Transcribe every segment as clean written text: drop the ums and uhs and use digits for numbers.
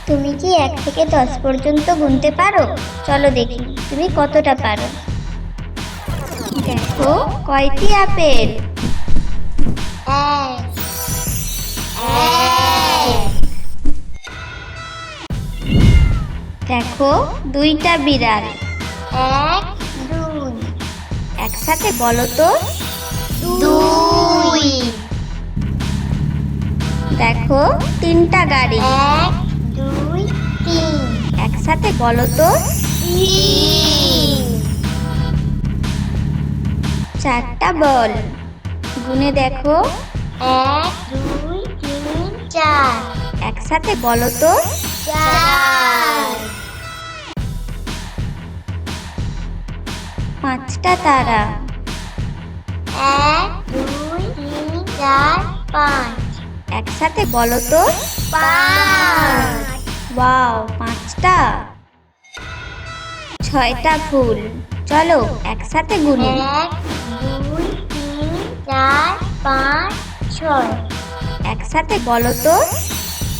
তুমি কি 1 থেকে 10 পর্যন্ত গুনতে পারো? চলো দেখি তুমি কতটা পারো। দেখো কয়টি আপেল? দেখো 2টা বিড়াল। 1 2 একসাথে বলো তো। 2 দেখো 3টা গাড়ি। 1 2 3 একসাথে বলো তো। 4টা বল। গুনে দেখো। 1 2 3 4 একসাথে বলো তো। 4 5টা তারা। 1 2 3 4 5 একসাথে বলো তো। 5 ওয়াও, 5টা। 6টা ফুল। চলো একসাথে গুনি। 1 2 3 4 5 6 একসাথে বলো তো।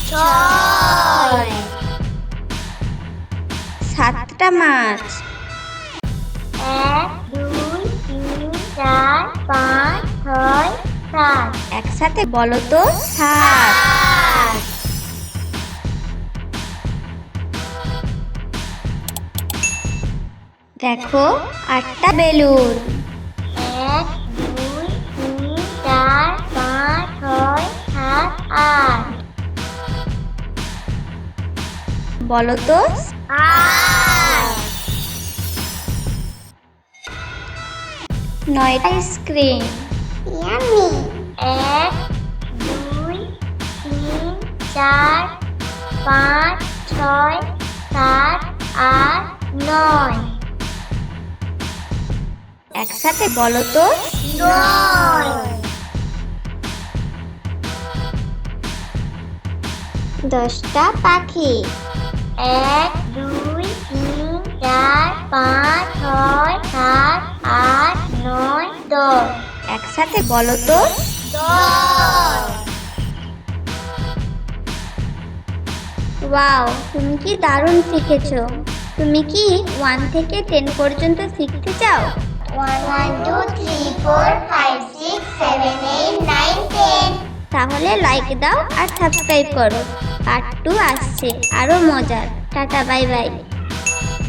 6 7টা মাছ। 1 2 3 4 5 6 7 একসাথে বলো তো। 7। দেখো 8টা বেলুন। 1 2 3 4 5 6 7 8 বলো তো। 8 9টা আইসক্রিম। ইয়াম্মি 1 2 3 4 5 6 7 8 9 একসাথে বলো তো। 9 10টা পাখি। 1 2 3 4 5 6 7 8 9 10 একসাথে বলো তো। 10 ওয়াও, তুমি কি দারুণ শিখেছো। তুমি কি 1 থেকে 10 পর্যন্ত শিখতে চাও? 1 2 3 4 5 6 7 8 9 10 তাহলে লাইক দাও আর সাবস্ক্রাইব করো। পার্ট 2 আসছে, আরো মজার। Tata, bye bye.